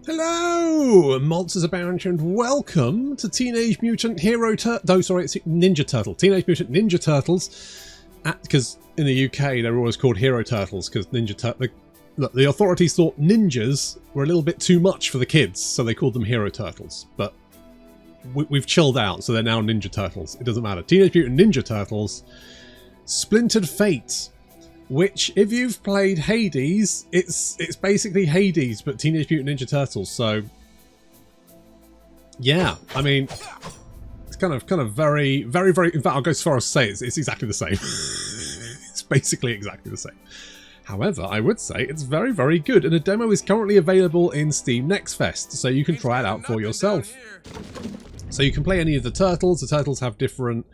Hello, monsters abound, and welcome to Teenage Mutant Ninja Turtle. Teenage Mutant Ninja Turtles, because in the UK they're always called Hero Turtles because look, the authorities thought ninjas were a little bit too much for the kids, so they called them Hero Turtles. But we've chilled out, so they're now Ninja Turtles. It doesn't matter. Teenage Mutant Ninja Turtles, Splintered Fate. Which, if you've played Hades, it's basically Hades, but Teenage Mutant Ninja Turtles. So, yeah, I mean, it's kind of very. In fact, I'll go as far as to say it's exactly the same. It's basically exactly the same. However, I would say it's very, very good, and a demo is currently available in Steam Next Fest, so you can try it out for yourself. So you can play any of the turtles. The turtles have different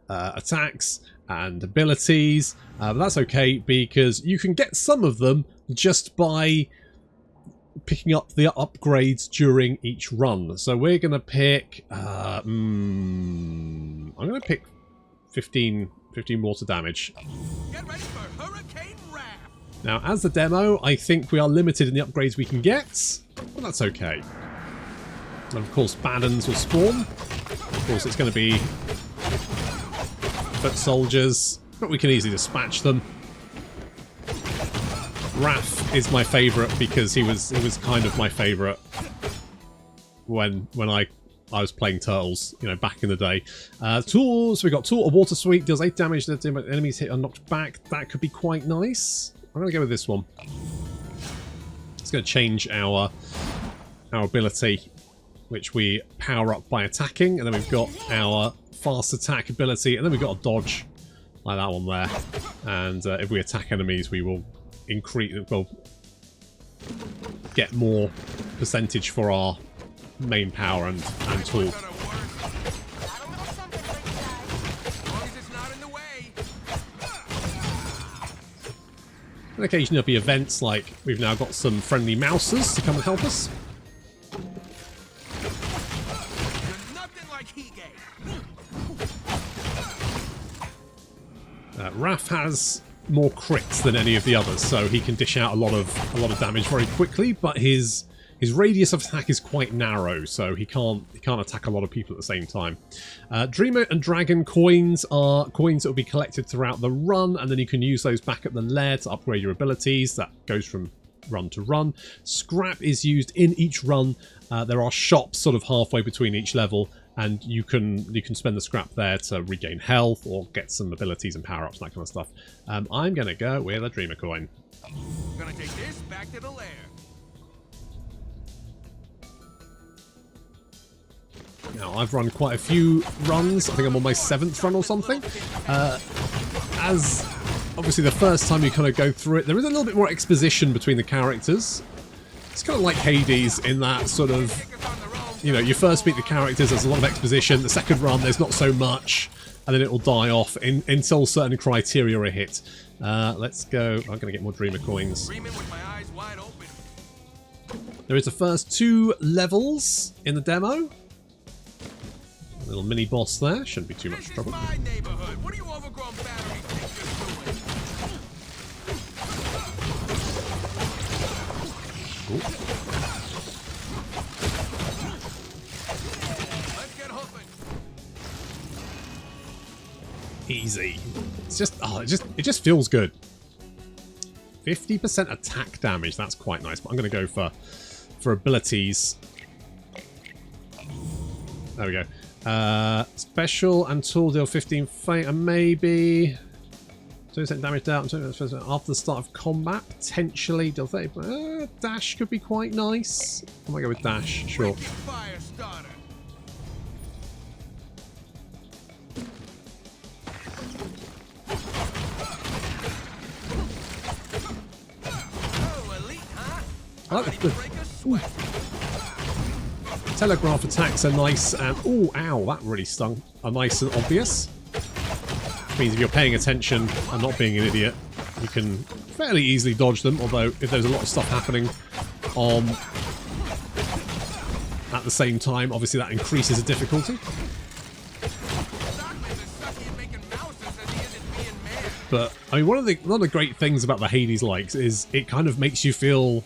attacks and abilities, but that's okay because you can get some of them just by picking up the upgrades during each run. So we're going to pick I'm going to pick 15 water damage. Get ready for Hurricane Wrath. Now, as the demo, I think we are limited in the upgrades we can get, but that's okay. And of course, Baddens will spawn. Of course, it's going to be foot soldiers, but we can easily dispatch them. Raph is my favourite because he was kind of my favourite when I was playing Turtles, you know, back in the day. Tools, so we got Tool, a water sweep, deals 8 damage to enemies hit or knocked back. That could be quite nice. I'm going to go with this one. It's going to change our ability, which we power up by attacking, and then we've got our fast attack ability, and then we've got a dodge like that one there. And if we attack enemies, we will get more percentage for our main power and tool. And occasionally there'll be events like we've now got some friendly mouses to come and help us. Raph has more crits than any of the others, so he can dish out a lot of damage very quickly. But his radius of attack is quite narrow, so he can't attack a lot of people at the same time. Dreamer and Dragon coins are coins that will be collected throughout the run, and then you can use those back at the lair to upgrade your abilities. That goes from run to run. Scrap is used in each run. There are shops sort of halfway between each level, and you can spend the scrap there to regain health or get some abilities and power-ups and that kind of stuff. I'm going to go with a Dreamer coin. Gonna take this back to the lair. Now, I've run quite a few runs. I think I'm on my 7th run or something. As obviously the first time you kind of go through it, there is a little bit more exposition between the characters. It's kind of like Hades in that sort of, you know, you first meet the characters, there's a lot of exposition. The second run, there's not so much, and then it will die off until certain criteria are hit. Let's go. I'm going to get more Dreamer coins. There is the first 2 levels in the demo. A little mini boss there. Shouldn't be too much trouble. My neighborhood. What do you overgrown batteries think you're doing? Let's get hoofing. Easy. It's just it just feels good. 50% attack damage. That's quite nice. But I'm going to go for abilities. There we go. Special and tool deal 15 fate and maybe 20% damage down after the start of combat. Potentially deal 30. Dash could be quite nice. I might go with dash. Sure. I like the telegraph attacks are nice and ooh, ow, that really stung. Are nice and obvious. Which means if you're paying attention and not being an idiot, you can fairly easily dodge them. Although if there's a lot of stuff happening at the same time, obviously that increases the difficulty. But I mean, one of the great things about the Hades likes is it kind of makes you feel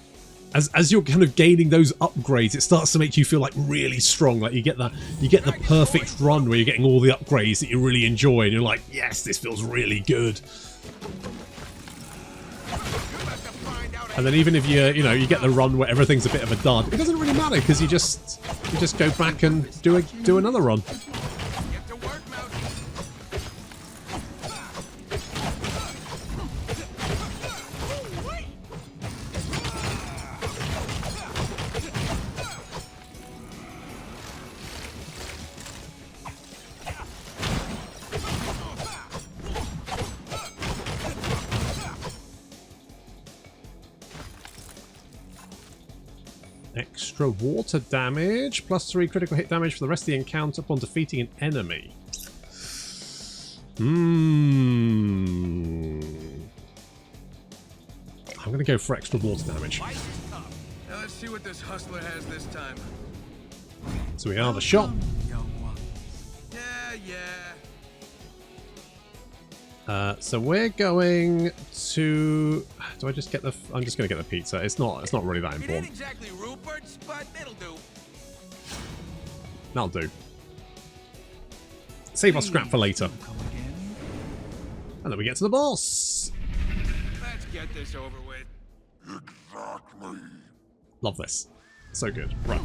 as you're kind of gaining those upgrades, it starts to make you feel like really strong. Like you get the perfect run where you're getting all the upgrades that you really enjoy, and you're like, yes, this feels really good. And then even if you get the run where everything's a bit of a dud, it doesn't really matter because you just go back and do another run. Get to work, Mousy. Extra water damage, +3 critical hit damage for the rest of the encounter upon defeating an enemy. I'm going to go for extra water damage. Now let's see what this hustler has this time. So we are the shop. Young one. Yeah. So we're going to... Do I just get the... I'm just going to get the pizza. It's not really that It ain't important. exactly Rupert's, but it'll do. That'll do. Save our scrap for later. And then we get to the boss. Let's get this over with. Exactly. Love this. So good. Right.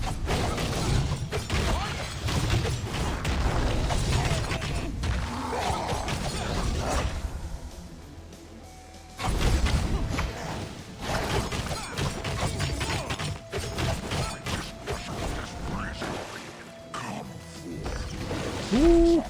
Ooh.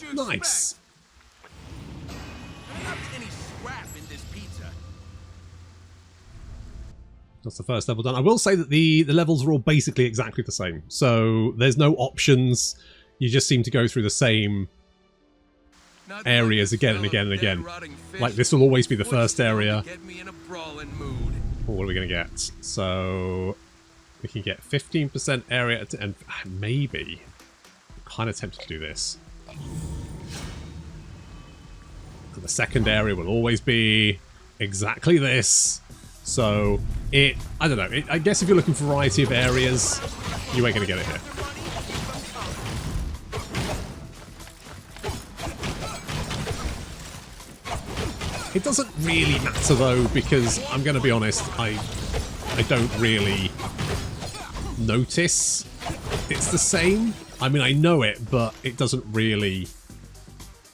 Water blasting. Nice. There's not any scrap in this pizza. That's the first level done. I will say that the levels are all basically exactly the same. So there's no options. You just seem to go through the same areas again and again and again. Like this will always be the first area. Get me in a brawling mood. Oh, what are we going to get? So we can get 15% area and maybe. I'm kind of tempted to do this. And the second area will always be exactly this. So I don't know. I guess if you're looking for a variety of areas, you ain't going to get it here. It doesn't really matter though, because I'm going to be honest, I don't really notice it's the same. I mean, I know it, but it doesn't really,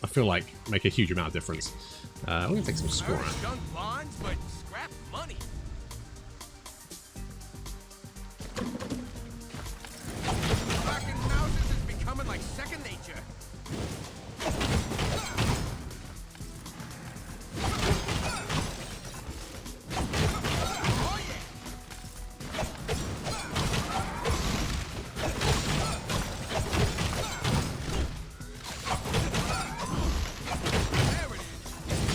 I feel like, make a huge amount of difference. I'm going to take some score out. Junk bonds, but scrap money. Cracking houses is becoming like second nature. Oh yeah. There it is.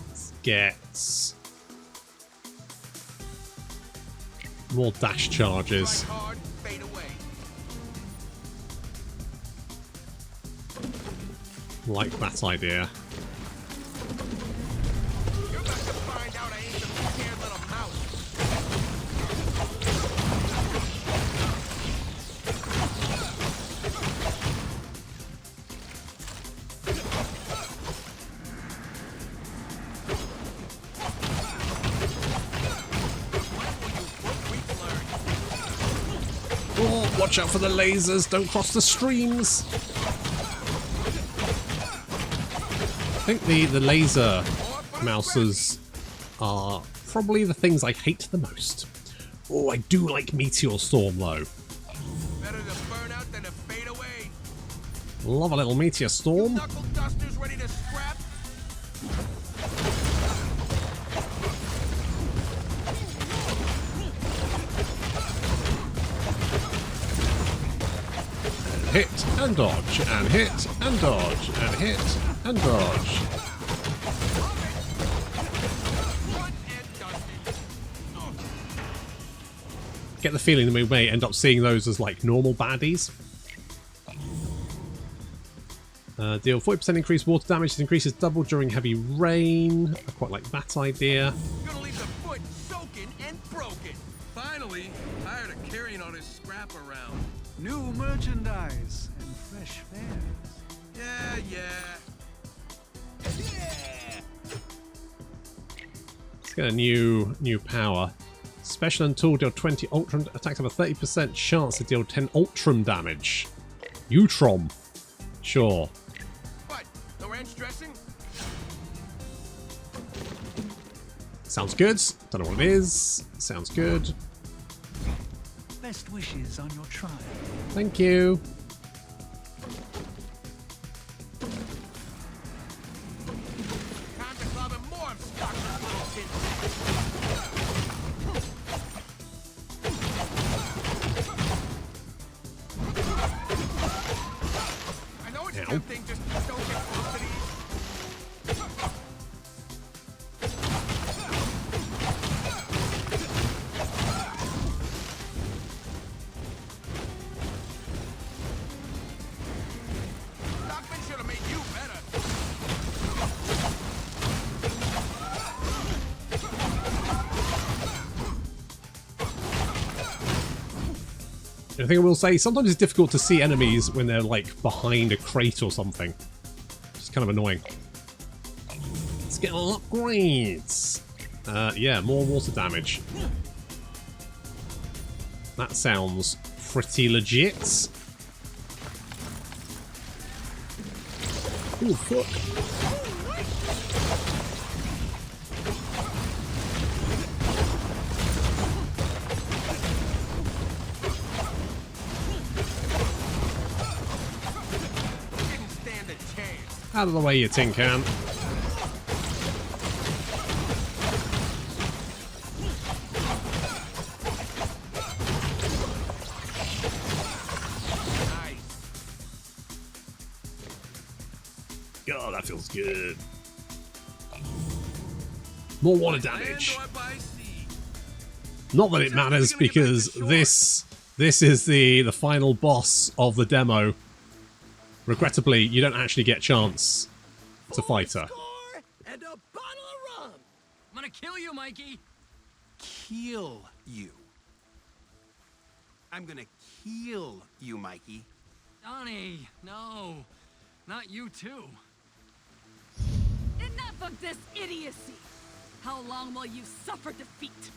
Let's get more dash charges. Strike hard, fade away. Like that idea. You're about to find out I ain't some scared little mouse. Oh, watch out for the lasers. Don't cross the streams. I think the laser mouses are probably the things I hate the most. Oh, I do like Meteor Storm though. Better to burn out than to fade away. Love a little Meteor Storm. Knuckle dusters ready to scrap. Hit and dodge, and hit and dodge, and hit and dodge. One and dusted. Oh, Get the feeling that we may end up seeing those as like normal baddies. Deal 40% increased water damage. This increases double during heavy rain. I quite like that idea. gonna leave the foot soaking and broken. Finally, tired of carrying all this scrap around. New merchandise and fresh fares. Yeah. Let's get a new power. Special and tool deal 20 Ultram attacks have a 30% chance to deal 10 Ultram damage. Utrom. Sure. What? No ranch dressing? Sounds good. Don't know what it is. Sounds good. Best wishes on your trial. Thank you. Time to club and more of stock this little tin sack. I know it's Ow. tempting, just don't get close to these. Stockman should have made you better. The thing I will say, sometimes it's difficult to see enemies when they're like behind a crate or something. It's kind of annoying. Let's get all upgrades. Yeah, more water damage. That sounds pretty legit. Ooh, fuck. Didn't stand a chance. Out of the way, you tin can. Nice. Oh, that feels good. More water damage. Land or by sea. Not that it matters because this is the final boss of the demo. Regrettably, you don't actually get a chance to fight her. Score and a bottle of rum. I'm gonna kill you, Mikey. Kill you. I'm gonna kill you, Mikey. Donnie, no, not you too. Enough of this idiocy! How long will you suffer defeat?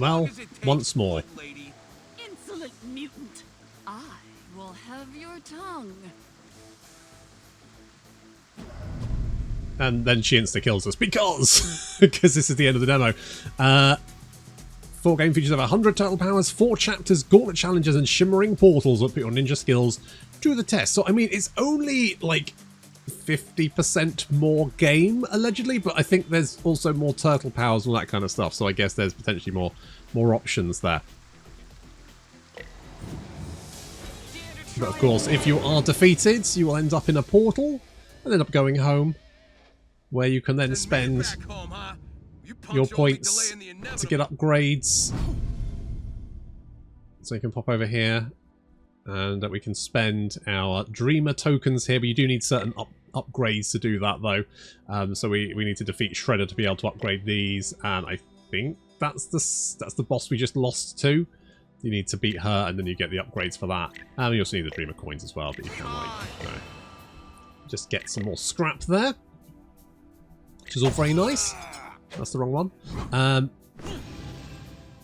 Well, Does it take once more. foot, lady? Insolent mutant! I will have your tongue. And then she insta-kills us because this is the end of the demo. 4 game features over 100 total powers, 4 chapters, gauntlet challenges, and shimmering portals that put your ninja skills to the test. So, I mean, it's only like 50% more game, allegedly, but I think there's also more turtle powers and all that kind of stuff, so I guess there's potentially more options there. Standard But of course, if you are defeated, you will end up in a portal and end up going home, where you can then spend Back home, huh? You punks your are only points delaying the to inevitable. get upgrades. So you can pop over here, and we can spend our Dreamer tokens here, but you do need certain upgrades to do that, though. So we need to defeat Shredder to be able to upgrade these, and I think that's the boss we just lost to. You need to beat her, and then you get the upgrades for that. And you also need the Dreamer coins as well, but you can, like, you know, just get some more scrap there, which is all very nice. That's the wrong one.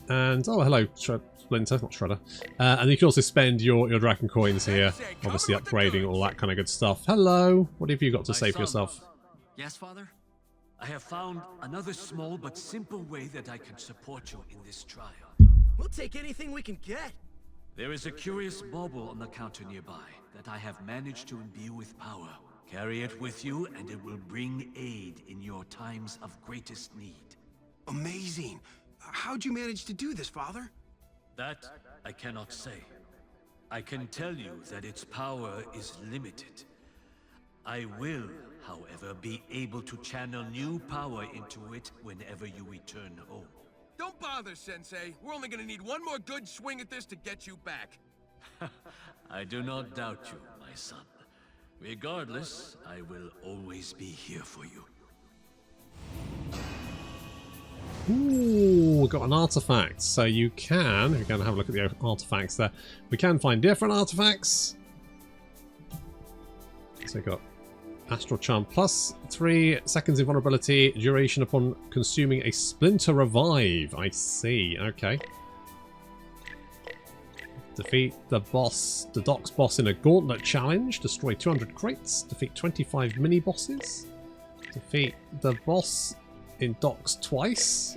And, oh, hello, Splinter, not Shredder. And you can also spend your Dragon coins here, obviously upgrading all that kind of good stuff. Hello, what have you got to say for yourself? Yes, Father? I have found another small but simple way that I can support you in this trial. We'll take anything we can get. There is a curious bauble on the counter nearby that I have managed to imbue with power. Carry it with you, and it will bring aid in your times of greatest need. Amazing. How'd you manage to do this, Father? That I cannot say. I can tell you that its power is limited. I will, however, be able to channel new power into it whenever you return home. Don't bother, Sensei. We're only gonna need one more good swing at this to get you back. I do not doubt you, my son. Regardless, I will always be here for you. Ooh, got an artifact. So you can, if you can have a look at the artifacts there, we can find different artifacts. So we've got Astral Charm plus 3 seconds invulnerability, duration upon consuming a Splinter Revive. I see, okay. Defeat the boss, the Docks boss in a Gauntlet challenge. Destroy 200 crates. Defeat 25 mini-bosses. Defeat the boss in Docks twice.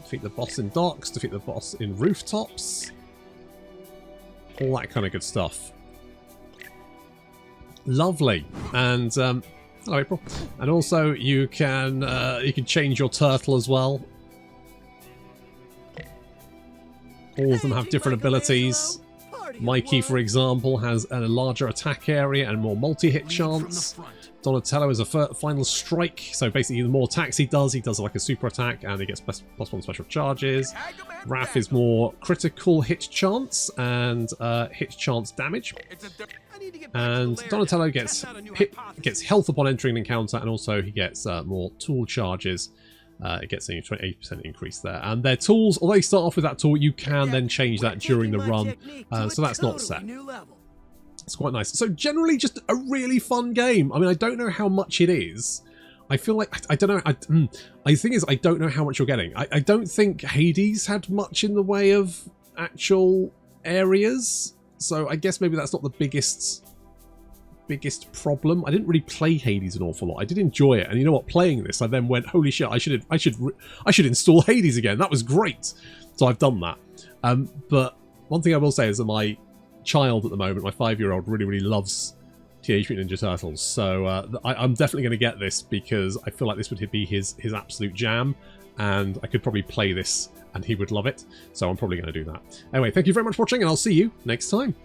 Defeat the boss in Docks. Defeat the boss in Rooftops. All that kind of good stuff. Lovely. And hello, April. And also you can change your turtle as well. All of them have different abilities. Mikey, for example, has a larger attack area and more multi-hit chance. Donatello is a final strike, so basically the more attacks he does like a super attack and he gets +1 special charges. Raph is more critical hit chance and hit chance damage. And Donatello gets health upon entering an encounter, and also he gets more tool charges. It gets a 28% increase there. And their tools, although they start off with that tool, you can then change that during the run. So that's not set. It's quite nice. So generally just a really fun game. I mean, I don't know how much it is. I feel like, I don't know. The thing is, I don't know how much you're getting. I don't think Hades had much in the way of actual areas. So I guess maybe that's not the biggest problem. I didn't really play Hades an awful lot. I did enjoy it, and you know what? Playing this, I then went, "Holy shit! I should install Hades again. That was great." So I've done that. But one thing I will say is that my child at the moment, my 5-year-old, really loves Teenage Mutant Ninja Turtles. So I'm definitely going to get this because I feel like this would be his absolute jam, and I could probably play this and he would love it. So I'm probably going to do that. Anyway, thank you very much for watching, and I'll see you next time.